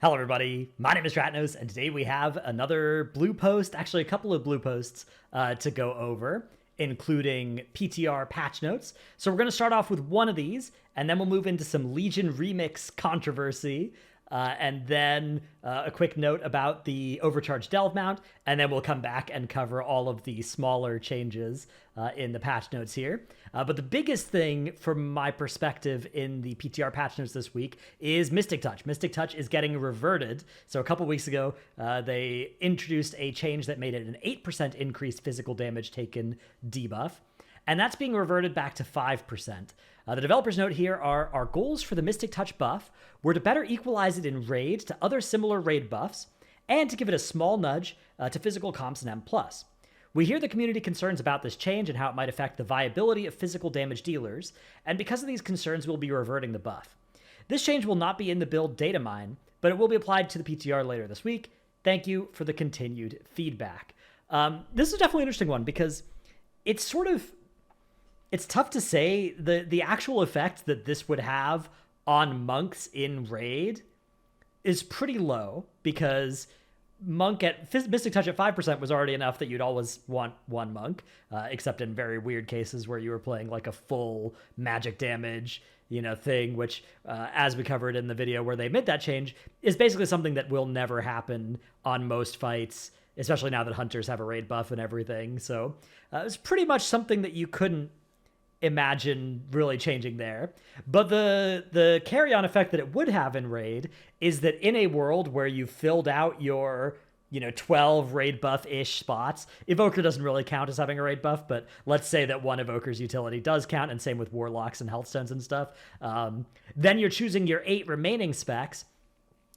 Hello everybody, my name is Dratnos, and today we have another blue post, actually a couple of blue posts to go over, including PTR patch notes. So we're going to start off with one of these, and then we'll move into some Legion Remix controversy, and then a quick note about the overcharged delve mount, and then we'll come back and cover all of the smaller changes in the patch notes here. But the biggest thing from my perspective in the PTR patch notes this week is Mystic Touch. Mystic Touch is getting reverted. So a couple weeks ago, they introduced a change that made it an 8% increased physical damage taken debuff. And that's being reverted back to 5%. The developer's note here are our goals for the Mystic Touch buff were to better equalize it in raid to other similar raid buffs, and to give it a small nudge to physical comps and M+. We hear the community concerns about this change and how it might affect the viability of physical damage dealers, and because of these concerns, we'll be reverting the buff. This change will not be in the build data mine, but it will be applied to the PTR later this week. Thank you for the continued feedback. This is definitely an interesting one because it's tough to say the actual effect that this would have on monks in raid is pretty low, because monk at Mystic Touch at 5% was already enough that you'd always want one monk, except in very weird cases where you were playing like a full magic damage, thing, which, as we covered in the video where they made that change, is basically something that will never happen on most fights, especially now that hunters have a raid buff and everything. So it's pretty much something that you couldn't imagine really changing there. But the carry-on effect that it would have in raid is that in a world where you filled out your 12 raid buff-ish spots, Evoker doesn't really count as having a raid buff, but let's say that one Evoker's utility does count, and same with Warlocks and Healthstones and stuff. Then you're choosing your 8 remaining specs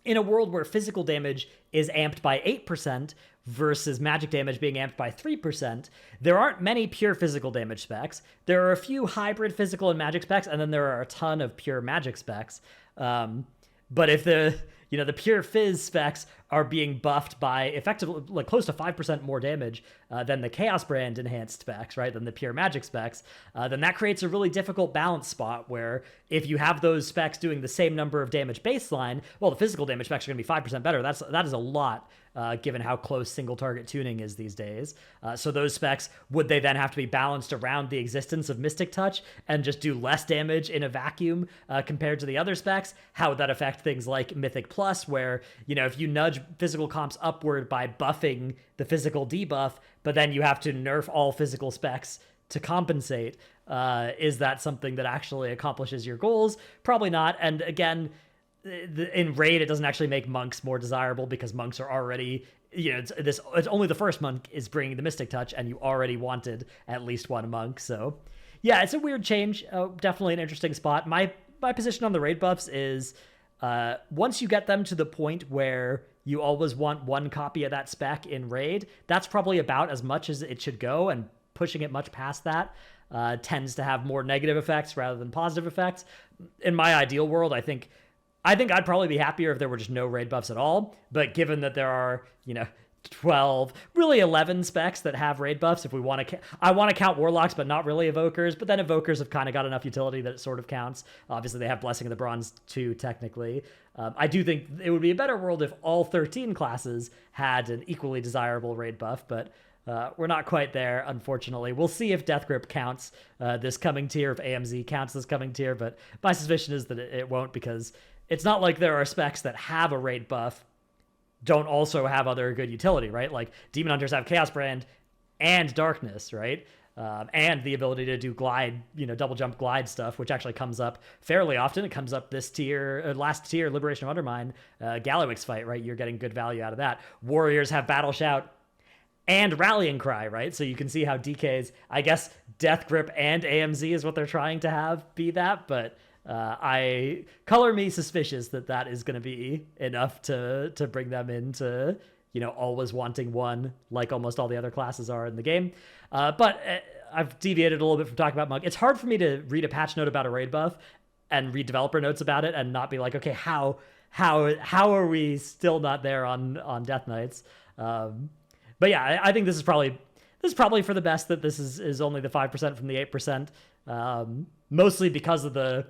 in a world where physical damage is amped by 8% versus magic damage being amped by 3%, there aren't many pure physical damage specs. There are a few hybrid physical and magic specs, and then there are a ton of pure magic specs. But if the pure phys specs are being buffed by effectively like close to 5% more damage than the Chaos Brand enhanced specs, right, than the pure magic specs, then that creates a really difficult balance spot where if you have those specs doing the same number of damage baseline, well, the physical damage specs are going to be 5% better. That is a lot, given how close single target tuning is these days. So those specs, would they then have to be balanced around the existence of Mystic Touch and just do less damage in a vacuum compared to the other specs? How would that affect things like Mythic Plus, where, if you nudge physical comps upward by buffing the physical debuff, but then you have to nerf all physical specs to compensate? Is that something that actually accomplishes your goals? Probably not. And again, in raid, it doesn't actually make monks more desirable, because monks are already, it's only the first monk is bringing the Mystic Touch, and you already wanted at least one monk. So yeah, it's a weird change. Definitely an interesting spot. My position on the raid buffs is, once you get them to the point where you always want one copy of that spec in raid, that's probably about as much as it should go, and pushing it much past that tends to have more negative effects rather than positive effects. In my ideal world, I think I'd probably be happier if there were just no raid buffs at all, but given that there are, 12, really 11 specs that have raid buffs, if we want to, I want to count Warlocks, but not really Evokers, but then Evokers have kind of got enough utility that it sort of counts. Obviously, they have Blessing of the Bronze too, technically. I do think it would be a better world if all 13 classes had an equally desirable raid buff, but we're not quite there, unfortunately. We'll see if Death Grip counts this coming tier, if AMZ counts this coming tier, but my suspicion is that it won't, because it's not like there are specs that have a raid buff don't also have other good utility, right? Like Demon Hunters have Chaos Brand and Darkness, right? And the ability to do glide, double jump glide stuff, which actually comes up fairly often. It comes up this tier, last tier, Liberation of Undermine, Gallywix fight, right? You're getting good value out of that. Warriors have Battle Shout and Rallying Cry, right? So you can see how DK's, I guess, Death Grip and AMZ is what they're trying to have be that, but I color me suspicious that is going to be enough to bring them into, always wanting one, like almost all the other classes are in the game. But I've deviated a little bit from talking about Monk. It's hard for me to read a patch note about a raid buff and read developer notes about it and not be like, okay, how are we still not there on Death Knights? But yeah, I think this is probably for the best that this is only the 5% from the 8%, mostly because of the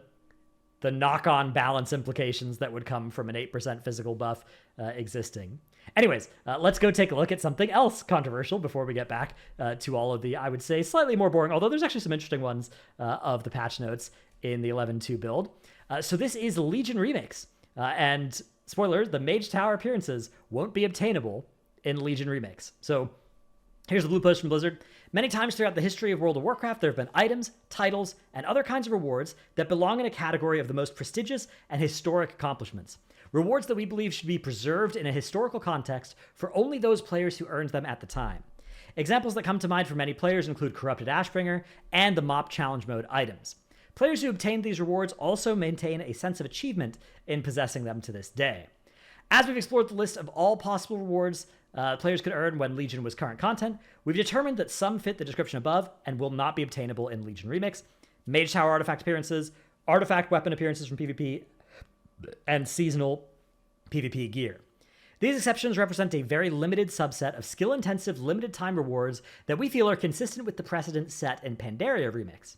the knock-on balance implications that would come from an 8% physical buff existing. Anyways, let's go take a look at something else controversial before we get back to all of the, I would say, slightly more boring, although there's actually some interesting ones of the patch notes in the 11.2 build. So this is Legion Remix. And spoilers, the Mage Tower appearances won't be obtainable in Legion Remix. So here's the blue post from Blizzard. Many times throughout the history of World of Warcraft, there have been items, titles, and other kinds of rewards that belong in a category of the most prestigious and historic accomplishments. Rewards that we believe should be preserved in a historical context for only those players who earned them at the time. Examples that come to mind for many players include Corrupted Ashbringer and the Mop Challenge Mode items. Players who obtained these rewards also maintain a sense of achievement in possessing them to this day. As we've explored the list of all possible rewards players could earn when Legion was current content, we've determined that some fit the description above and will not be obtainable in Legion Remix. Mage Tower artifact appearances, artifact weapon appearances from PvP, and seasonal PvP gear. These exceptions represent a very limited subset of skill-intensive limited-time rewards that we feel are consistent with the precedent set in Pandaria Remix.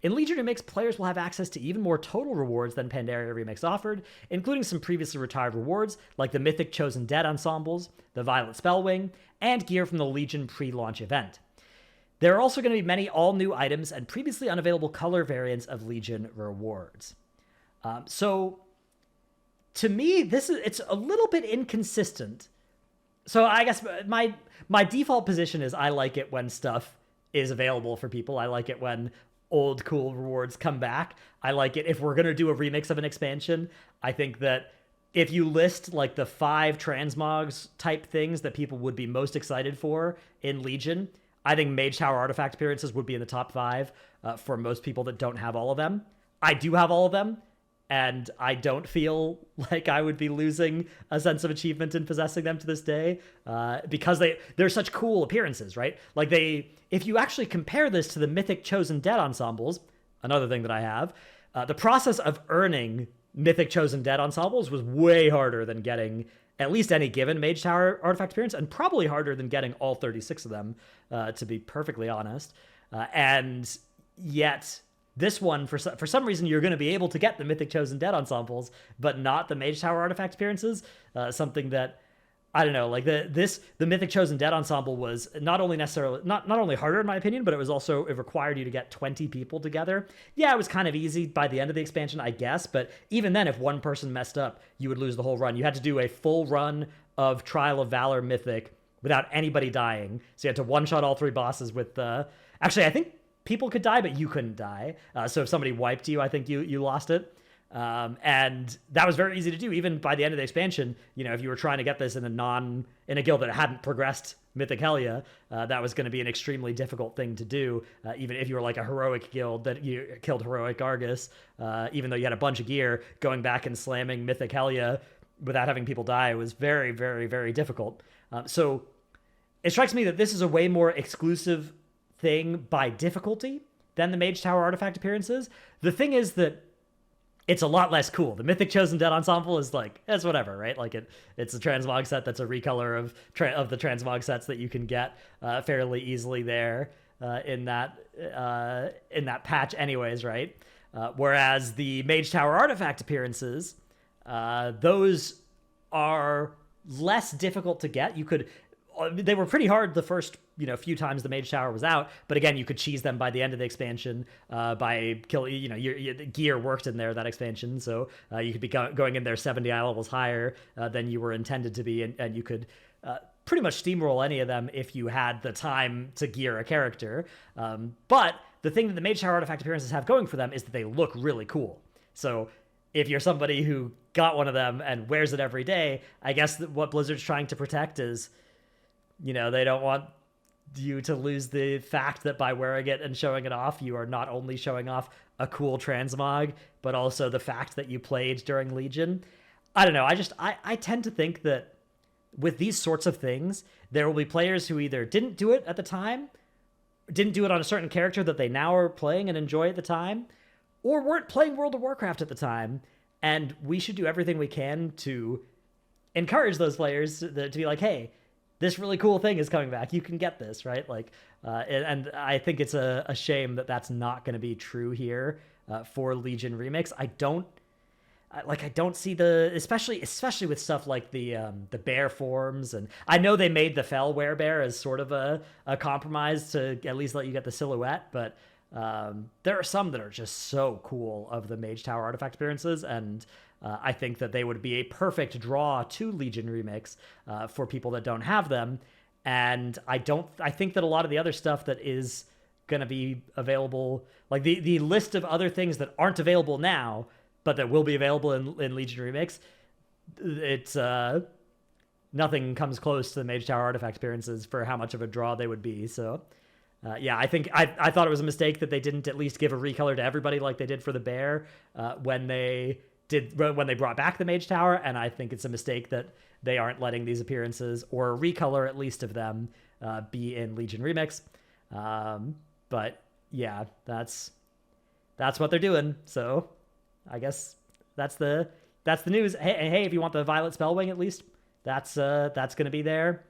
In Legion Remix, players will have access to even more total rewards than Pandaria Remix offered, including some previously retired rewards like the Mythic Chosen Dead ensembles, the Violet Spellwing, and gear from the Legion pre-launch event. There are also going to be many all-new items and previously unavailable color variants of Legion rewards. So, to me, it's a little bit inconsistent. So I guess my default position is I like it when stuff is available for people. I like it when old cool rewards come back. I like it if we're going to do a remix of an expansion. I think that if you list like the 5 transmogs type things that people would be most excited for in Legion, I think Mage Tower artifact appearances would be in the top 5 for most people that don't have all of them. I do have all of them, and I don't feel like I would be losing a sense of achievement in possessing them to this day because they're such cool appearances, right? Like if you actually compare this to the Mythic Chosen Dead ensembles, another thing that I have, the process of earning Mythic Chosen Dead ensembles was way harder than getting at least any given Mage Tower artifact appearance, and probably harder than getting all 36 of them, to be perfectly honest. And yet, this one, for some reason, you're going to be able to get the Mythic Chosen Dead ensembles, but not the Mage Tower artifact appearances. Something that, I don't know, like the Mythic Chosen Dead ensemble was not only harder in my opinion, but it required you to get 20 people together. Yeah, it was kind of easy by the end of the expansion, I guess, but even then, if one person messed up, you would lose the whole run. You had to do a full run of Trial of Valor Mythic without anybody dying. So you had to one-shot all 3 bosses with actually, I think people could die, but you couldn't die. So if somebody wiped you, I think you lost it. And that was very easy to do. Even by the end of the expansion, you know, if you were trying to get this in a guild that hadn't progressed Mythic Helya, that was going to be an extremely difficult thing to do. Even if you were like a heroic guild that you killed heroic Argus, even though you had a bunch of gear, going back and slamming Mythic Helya without having people die was very, very, very difficult. So it strikes me that this is a way more exclusive thing by difficulty than the Mage Tower artifact appearances. The thing is that it's a lot less cool. The Mythic Chosen Dead ensemble is like, it's whatever, right? Like it's a transmog set that's a recolor of the transmog sets that you can get fairly easily there in that patch anyways, right? Whereas the Mage Tower artifact appearances, those are less difficult to get. They were pretty hard the first few times the Mage Tower was out, but again, you could cheese them by the end of the expansion by killing. Your gear worked in there that expansion, so you could be going in there 70 eye levels higher than you were intended to be, and you could pretty much steamroll any of them if you had the time to gear a character. But the thing that the Mage Tower artifact appearances have going for them is that they look really cool. So if you're somebody who got one of them and wears it every day, I guess what Blizzard's trying to protect is, they don't want you to lose the fact that by wearing it and showing it off, you are not only showing off a cool transmog, but also the fact that you played during Legion. I don't know. I tend to think that with these sorts of things, there will be players who either didn't do it at the time, didn't do it on a certain character that they now are playing and enjoy at the time, or weren't playing World of Warcraft at the time. And we should do everything we can to encourage those players to be like, hey, this really cool thing is coming back. You can get this, right? Like, and I think it's a shame that that's not going to be true here for Legion Remix. I don't see the, especially with stuff like the bear forms, and I know they made the Fel werebear as sort of a compromise to at least let you get the silhouette, but there are some that are just so cool of the Mage Tower artifact appearances, and I think that they would be a perfect draw to Legion Remix for people that don't have them. And I think that a lot of the other stuff that is going to be available, like the list of other things that aren't available now, but that will be available in Legion Remix, it's nothing comes close to the Mage Tower artifact appearances for how much of a draw they would be. So yeah, I think I thought it was a mistake that they didn't at least give a recolor to everybody like they did for the bear when they brought back the Mage Tower, and I think it's a mistake that they aren't letting these appearances, or a recolor at least of them, be in Legion Remix. But yeah, that's what they're doing. So I guess that's the news. Hey, if you want the Violet Spellwing, at least that's going to be there.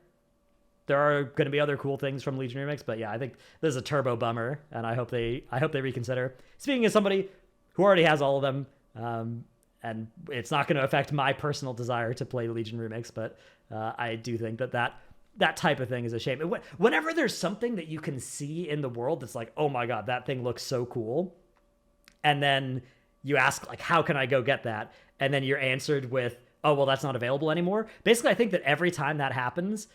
There are going to be other cool things from Legion Remix, but yeah, I think this is a turbo bummer, and I hope they reconsider. Speaking as somebody who already has all of them, and it's not going to affect my personal desire to play Legion Remix, but I do think that type of thing is a shame. Whenever there's something that you can see in the world that's like, oh my god, that thing looks so cool, and then you ask, like, how can I go get that? And then you're answered with, oh, well, that's not available anymore. Basically, I think that every time that happens,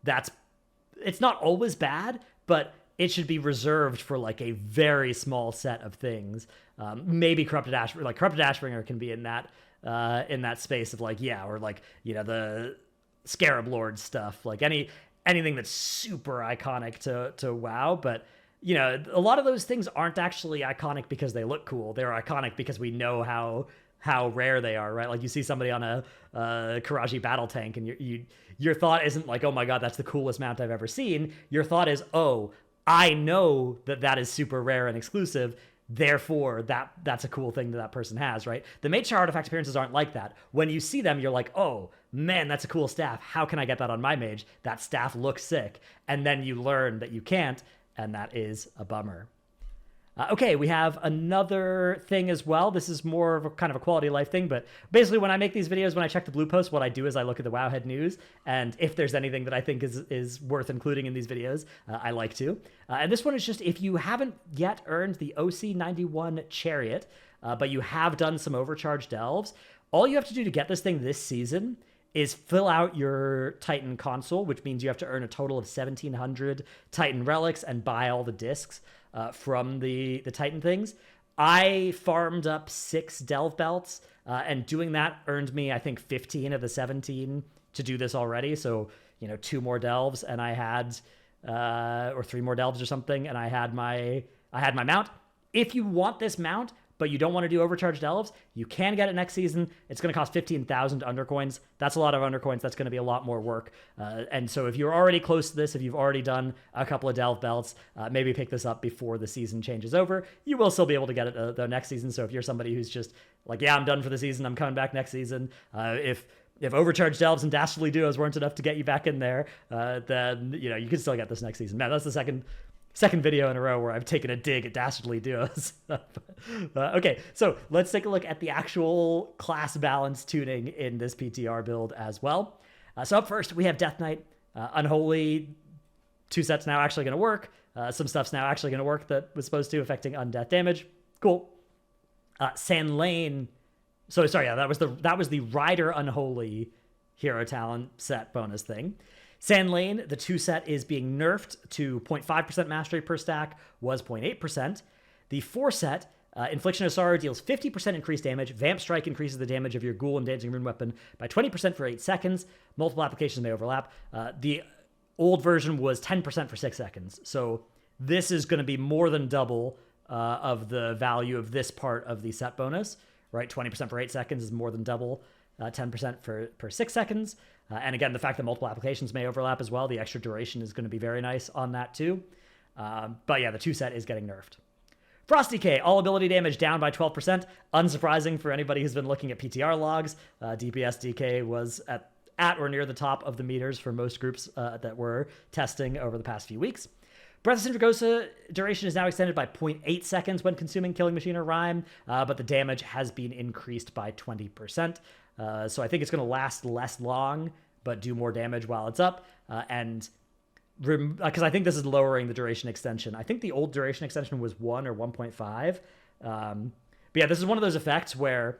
it's not always bad, but it should be reserved for like a very small set of things. Maybe Corrupted Ashbringer can be in that space of like, yeah, or like, you know, the Scarab Lord stuff, like anything that's super iconic to WoW. But you know, a lot of those things aren't actually iconic because they look cool. They're iconic because we know how rare they are, right? Like you see somebody on a Karaji battle tank, and your thought isn't like, oh my god, that's the coolest mount I've ever seen. Your thought is, oh, I know that is super rare and exclusive, therefore that's a cool thing that person has, right? The Mage Tower artifact appearances aren't like that. When you see them, you're like, oh man, that's a cool staff. How can I get that on my mage? That staff looks sick. And then you learn that you can't, and that is a bummer. Okay, we have another thing as well. This is more of a kind of a quality of life thing, but basically when I make these videos, when I check the blue post, what I do is I look at the Wowhead news, and if there's anything that I think is worth including in these videos, I like to. And this one is just, if you haven't yet earned the OC91 Chariot, but you have done some overcharge delves, all you have to do to get this thing this season is fill out your Titan console, which means you have to earn a total of 1,700 Titan relics and buy all the discs from the Titan things. I farmed up 6 delve belts, and doing that earned me, I think, 15 of the 17 to do this already. So, you know, 2 more delves, and I had, or 3 more delves or something, and I had my mount. If you want this mount, but you don't want to do overcharge delves, you can get it next season. It's going to cost 15,000 undercoins. That's a lot of undercoins. That's going to be a lot more work. And so if you're already close to this, if you've already done a couple of delve belts, maybe pick this up before the season changes over. You will still be able to get it the next season. So if you're somebody who's just like, yeah, I'm done for the season, I'm coming back next season. If overcharge delves and dastardly duos weren't enough to get you back in there, then you know you can still get this next season. Man, that's the second video in a row where I've taken a dig at dastardly duos. Okay, so let's take a look at the actual class balance tuning in this PTR build as well. So up first, we have Death Knight. Unholy, 2 sets now actually going to work. Some stuff's now actually going to work that was supposed to, affecting undeath damage. Cool. Sand Lane. So sorry, yeah, that was the Rider Unholy hero talent set bonus thing. Sand Lane, the 2 set is being nerfed to 0.5% mastery per stack, was 0.8%. The 4 set, Infliction of Sorrow deals 50% increased damage. Vamp Strike increases the damage of your Ghoul and Dancing Rune weapon by 20% for 8 seconds. Multiple applications may overlap. The old version was 10% for 6 seconds. So this is going to be more than double of the value of this part of the set bonus, right? 20% for 8 seconds is more than double 10% per 6 seconds. And again, the fact that multiple applications may overlap as well, the extra duration is going to be very nice on that too. But yeah, the 2 set is getting nerfed. Frost DK, all ability damage down by 12%. Unsurprising for anybody who's been looking at PTR logs. DPS DK was at or near the top of the meters for most groups that were testing over the past few weeks. Breath of Sindragosa duration is now extended by 0.8 seconds when consuming Killing Machine or Rhyme, but the damage has been increased by 20%. So I think it's going to last less long, but do more damage while it's up. Because I think this is lowering the duration extension. I think the old duration extension was 1 or 1.5. But yeah, this is one of those effects where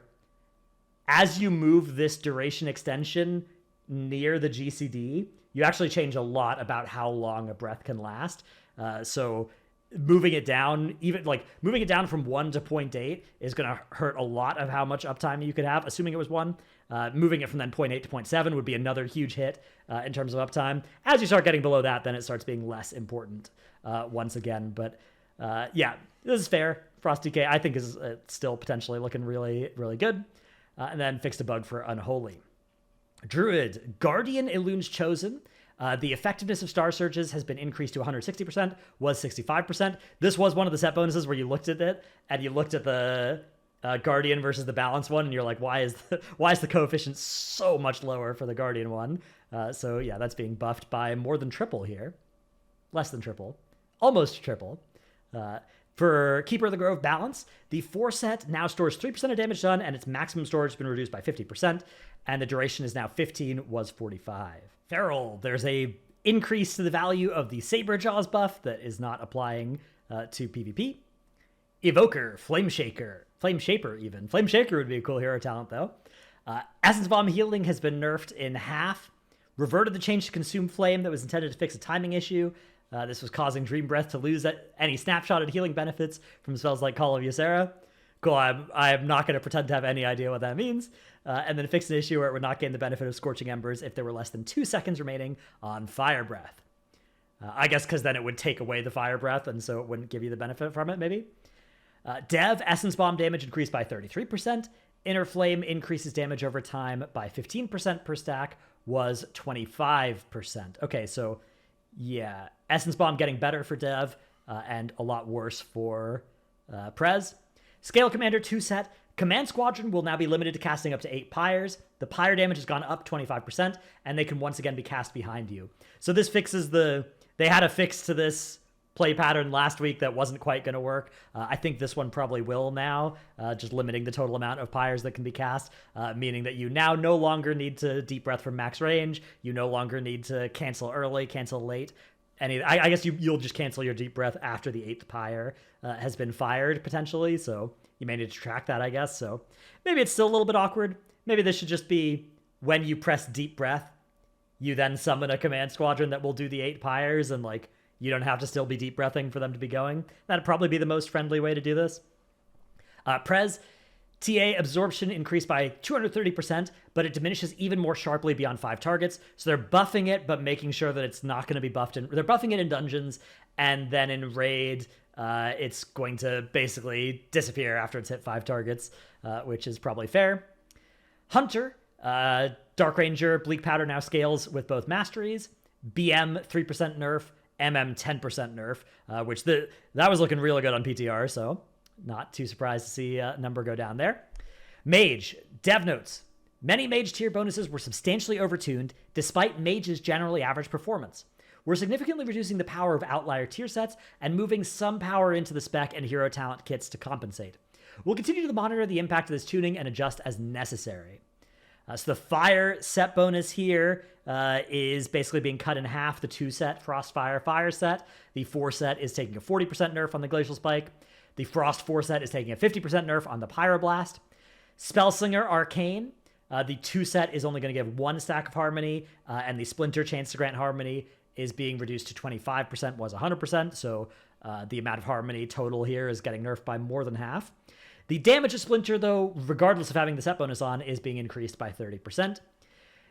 as you move this duration extension near the GCD, you actually change a lot about how long a breath can last. So moving it down, even like moving it down from 1 to 0.8 is going to hurt a lot of how much uptime you could have, assuming it was 1. Moving it from then 0.8 to 0.7 would be another huge hit in terms of uptime. As you start getting below that, then it starts being less important once again. But yeah, this is fair. Frost DK, I think, is still potentially looking really, really good. And then fixed a bug for Unholy. Druid, Guardian Elun's Chosen. The effectiveness of Star Surges has been increased to 160%, was 65%. This was one of the set bonuses where you looked at it, and you looked at the Guardian versus the Balance one, and you're like, why is the coefficient so much lower for the Guardian one? So yeah, that's being buffed by more than triple here. Less than triple. Almost triple. For Keeper of the Grove Balance, the 4 set now stores 3% of damage done, and its maximum storage has been reduced by 50%, and the duration is now 15, was 45. Feral, there's a increase to the value of the Saber Jaws buff that is not applying to PvP. Evoker, Flame Shaper even. Flame Shaker would be a cool hero talent, though. Essence Bomb healing has been nerfed in half. Reverted the change to Consume Flame that was intended to fix a timing issue. This was causing Dream Breath to lose any snapshotted healing benefits from spells like Call of Ysera. Cool, I'm not going to pretend to have any idea what that means. And then fix an issue where it would not gain the benefit of Scorching Embers if there were less than 2 seconds remaining on Fire Breath. I guess because then it would take away the Fire Breath, and so it wouldn't give you the benefit from it, maybe. Dev, Essence Bomb damage increased by 33%. Inner Flame increases damage over time by 15% per stack, was 25%. Okay, so yeah, Essence Bomb getting better for Dev, and a lot worse for Prez. Scale Commander 2 set. Command Squadron will now be limited to casting up to 8 pyres. The pyre damage has gone up 25%, and they can once again be cast behind you. So this fixes they had a fix to this play pattern last week that wasn't quite going to work. I think this one probably will now, just limiting the total amount of pyres that can be cast, meaning that you now no longer need to Deep Breath from max range. You no longer need to cancel early, cancel late. I guess you'll just cancel your Deep Breath after the 8th pyre has been fired, potentially, so you may need to track that, I guess. So maybe it's still a little bit awkward. Maybe this should just be when you press Deep Breath, you then summon a Command Squadron that will do the 8 pyres, and like you don't have to still be Deep Breathing for them to be going. That'd probably be the most friendly way to do this. Prez, TA absorption increased by 230%, but it diminishes even more sharply beyond 5 targets. So they're buffing it, but making sure that it's not going to be buffed. They're buffing it in dungeons, and then in raid, it's going to basically disappear after it's hit 5 targets, which is probably fair. Hunter, Dark Ranger, Bleak Powder now scales with both masteries. BM 3% nerf, MM 10% nerf, which that was looking really good on PTR, so not too surprised to see a number go down there. Mage, dev notes. Many Mage tier bonuses were substantially overtuned, despite Mage's generally average performance. We're significantly reducing the power of outlier tier sets and moving some power into the spec and hero talent kits to compensate. We'll continue to monitor the impact of this tuning and adjust as necessary. So the Fire set bonus here is basically being cut in half. The 2 set Frostfire Fire set. The 4 set is taking a 40% nerf on the Glacial Spike. The Frost 4 set is taking a 50% nerf on the Pyroblast. Spellslinger Arcane. The 2 set is only going to give 1 stack of Harmony, and the Splinter Chance to Grant Harmony is being reduced to 25%, was 100%, so the amount of Harmony total here is getting nerfed by more than half. The damage of Splinter, though, regardless of having the set bonus on, is being increased by 30%.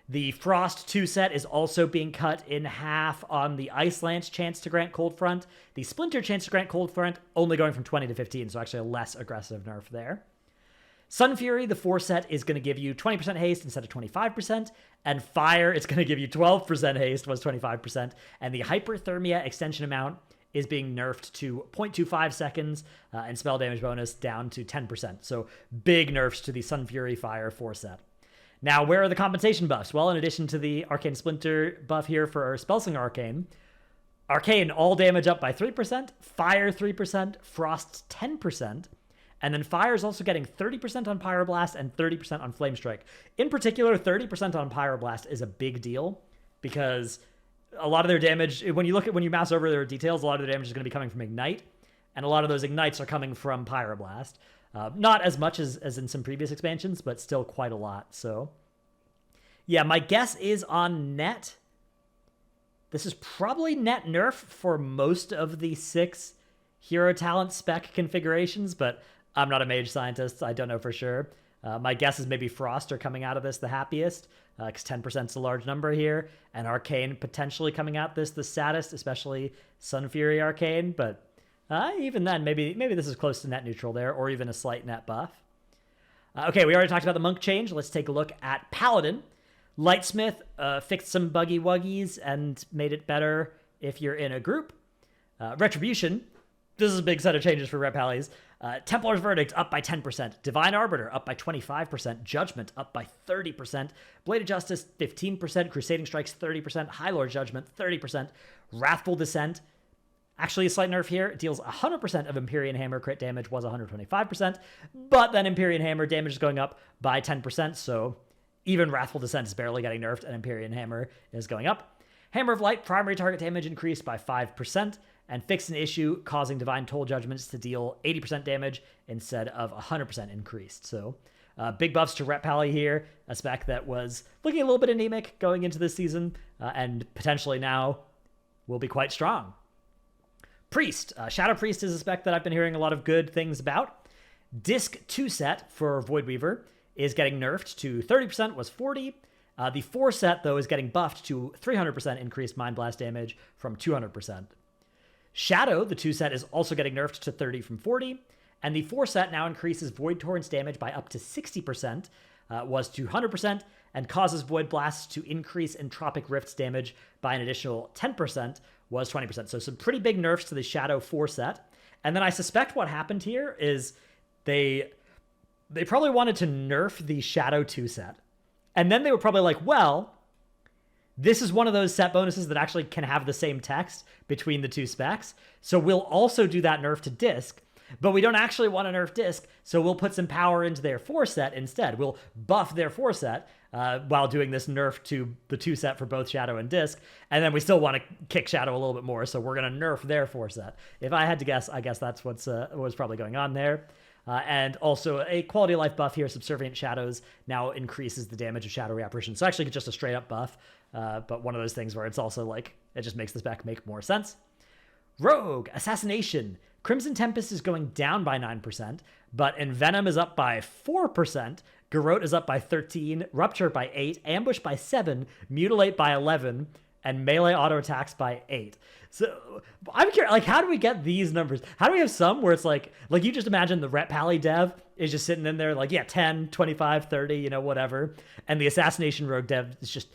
The Frost 2 set is also being cut in half on the Ice Lance Chance to Grant Cold Front. The Splinter Chance to Grant Cold Front only going from 20 to 15, so actually a less aggressive nerf there. Sun Fury, the 4 set, is going to give you 20% haste instead of 25%, and Fire, it's going to give you 12% haste, was 25%, and the Hyperthermia extension amount is being nerfed to 0.25 seconds, and spell damage bonus down to 10%. So big nerfs to the Sun Fury Fire 4 set. Now, where are the compensation buffs? Well, in addition to the Arcane Splinter buff here for our Spellslinger Arcane, Arcane, all damage up by 3%, Fire 3%, Frost 10%, and then Fire is also getting 30% on Pyroblast and 30% on Flame Strike. In particular, 30% on Pyroblast is a big deal because a lot of their damage, when you mouse over their details, a lot of their damage is going to be coming from Ignite, and a lot of those Ignites are coming from Pyroblast. Not as much as in some previous expansions, but still quite a lot. So, yeah, my guess is on net, this is probably net nerf for most of the 6 hero talent spec configurations, but I'm not a mage scientist. I don't know for sure. My guess is maybe Frost are coming out of this the happiest, because 10% is a large number here, and Arcane potentially coming out this the saddest, especially Sun Fury Arcane, but even then, maybe this is close to net neutral there, or even a slight net buff. Okay, we already talked about the monk change. Let's take a look at Paladin. Lightsmith fixed some buggy wuggies and made it better if you're in a group. Retribution, this is a big set of changes for Rep Pallies. Templar's Verdict up by 10%. Divine Arbiter up by 25%. Judgment up by 30%. Blade of Justice 15%. Crusading Strikes 30%. High Lord Judgment 30%. Wrathful Descent, actually a slight nerf here. It deals 100% of Empyrean Hammer. Crit damage was 125%. But then Empyrean Hammer damage is going up by 10%. So even Wrathful Descent is barely getting nerfed, and Empyrean Hammer is going up. Hammer of Light, primary target damage increased by 5%, and fixed an issue causing Divine Toll Judgments to deal 80% damage instead of 100% increased. So big buffs to Rep Pally here, a spec that was looking a little bit anemic going into this season, and potentially now will be quite strong. Priest. Shadow Priest is a spec that I've been hearing a lot of good things about. Disc 2 set for Voidweaver is getting nerfed to 30%, was 40. The 4 set, though, is getting buffed to 300% increased Mind Blast damage from 200%. Shadow, the 2 set, is also getting nerfed to 30 from 40. And the 4 set now increases Void Torrent's damage by up to 60%, was 200%, and causes Void Blasts to increase Entropic Rift's damage by an additional 10%, was 20%. So some pretty big nerfs to the Shadow 4 set. And then I suspect what happened here is they probably wanted to nerf the Shadow 2 set. And then they were probably like, well, this is one of those set bonuses that actually can have the same text between the 2 specs. So we'll also do that nerf to Disc, but we don't actually want to nerf Disc, so we'll put some power into their 4 set instead. We'll buff their 4 set while doing this nerf to the 2 set for both Shadow and Disc, and then we still want to kick Shadow a little bit more, so we're going to nerf their 4 set. If I had to guess, I guess that's what's probably going on there. And also a quality of life buff here, Subservient Shadows, now increases the damage of Shadow Reapparition. So actually just a straight up buff, but one of those things where it's also like, it just makes the spec make more sense. Rogue, Assassination. Crimson Tempest is going down by 9%, but Envenom is up by 4%, Garrote is up by 13%, Rupture by 8%, Ambush by 7%, Mutilate by 11%, and Melee auto attacks by 8%. So I'm curious, like, how do we get these numbers? How do we have some where it's like you just imagine the Rep Pally dev is just sitting in there like, yeah, 10, 25, 30, whatever. And the Assassination Rogue dev is just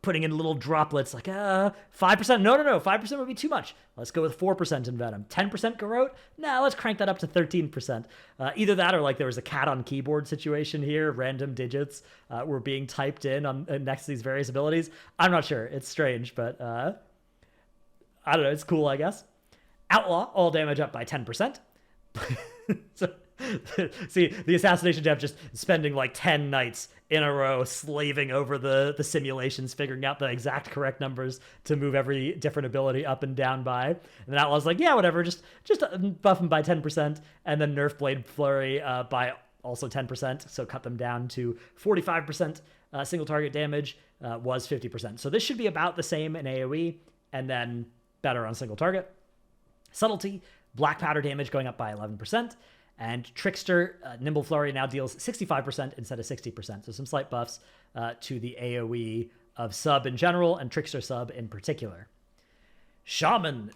putting in little droplets like 5%. No, 5% would be too much. Let's go with 4% in Venom. 10% Garrote? Nah, let's crank that up to 13%. Either that or like there was a cat on keyboard situation here. Random digits were being typed in on next to these various abilities. I'm not sure. It's strange, but I don't know. It's cool, I guess. Outlaw, all damage up by 10%. So, see, the Assassination dev just spending like 10 nights in a row slaving over the simulations, figuring out the exact correct numbers to move every different ability up and down by. And then Outlaw's like, yeah, whatever, just buff them by 10%, and then nerf Blade Flurry by also 10%, so cut them down to 45% single target damage, was 50%. So this should be about the same in AoE, and then better on single target. Subtlety, Black Powder damage going up by 11%. And Trickster, Nimble Flurry now deals 65% instead of 60%. So some slight buffs to the AoE of Sub in general and Trickster Sub in particular. Shaman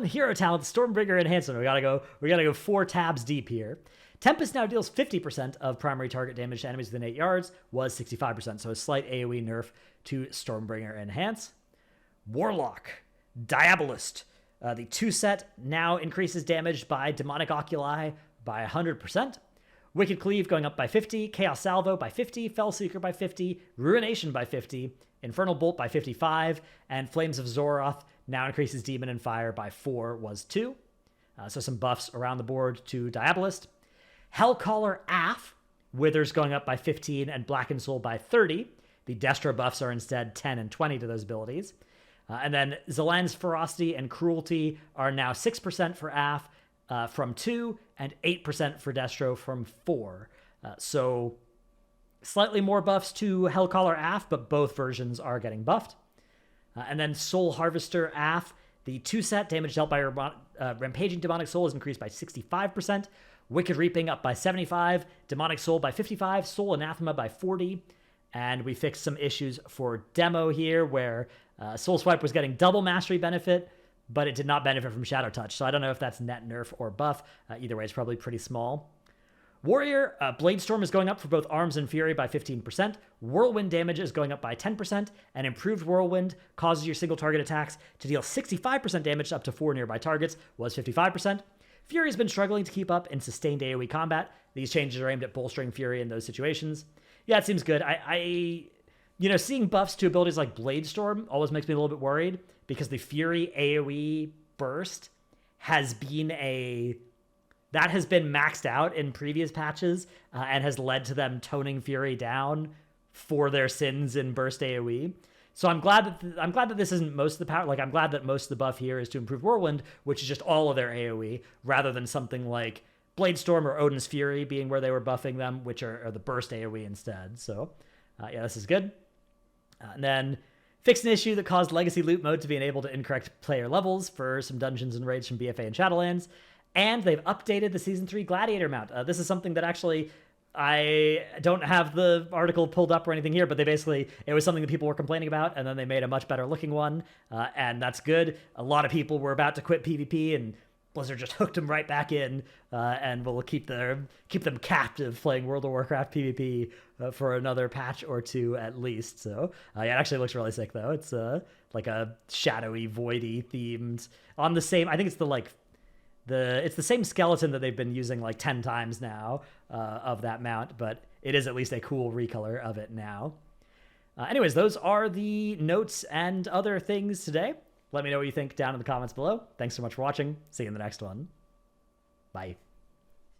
hero talent, Stormbringer Enhancement. We gotta go 4 tabs deep here. Tempest now deals 50% of primary target damage to enemies within 8 yards, was 65%. So a slight AoE nerf to Stormbringer Enhance. Warlock, Diabolist. The 2 set now increases damage by Demonic Oculi by 100%. Wicked Cleave going up by 50, Chaos Salvo by 50, Fellseeker by 50, Ruination by 50, Infernal Bolt by 55, and Flames of Zoroth now increases Demon and Fire by 4, was 2. So some buffs around the board to Diabolist. Hellcaller Af, Withers going up by 15 and Blackened Soul by 30. The Destro buffs are instead 10 and 20 to those abilities. And then Zelan's Ferocity and Cruelty are now 6% for Af from 2 and 8% for Destro from 4. So slightly more buffs to Hellcaller Af, but both versions are getting buffed. And then Soul Harvester Af, the 2-set damage dealt by Rampaging Demonic Soul is increased by 65%. Wicked Reaping up by 75, Demonic Soul by 55, Soul Anathema by 40. And we fixed some issues for Demo here where Soul Swipe was getting double mastery benefit, but it did not benefit from Shadow Touch. So I don't know if that's net nerf or buff. Either way, it's probably pretty small. Warrior, Blade Storm is going up for both Arms and Fury by 15%. Whirlwind damage is going up by 10%. And Improved Whirlwind causes your single target attacks to deal 65% damage up to 4 nearby targets, was 55%. Fury has been struggling to keep up in sustained AoE combat. These changes are aimed at bolstering Fury in those situations. Yeah, it seems good. Seeing buffs to abilities like Blade Storm always makes me a little bit worried because the Fury AoE burst has been maxed out in previous patches and has led to them toning Fury down for their sins in burst AoE. So I'm glad that this isn't most of the power. Like, I'm glad that most of the buff here is to improve Whirlwind, which is just all of their AoE, rather than something like Blade Storm or Odin's Fury being where they were buffing them, which are the burst AoE instead. So, yeah, this is good. And then fixed an issue that caused Legacy Loot Mode to be enabled to incorrect player levels for some dungeons and raids from BFA and Shadowlands. And they've updated the Season 3 Gladiator mount. This is something that actually, I don't have the article pulled up or anything here, but it was something that people were complaining about, and then they made a much better looking one, and that's good. A lot of people were about to quit PvP, and Blizzard just hooked them right back in, and will keep them captive playing World of Warcraft PvP for another patch or two at least. So yeah, it actually looks really sick though. It's like a shadowy, voidy themed on the same. I think it's it's the same skeleton that they've been using like 10 times now of that mount, but it is at least a cool recolor of it now. Anyways, those are the notes and other things today. Let me know what you think down in the comments below. Thanks so much for watching. See you in the next one. Bye.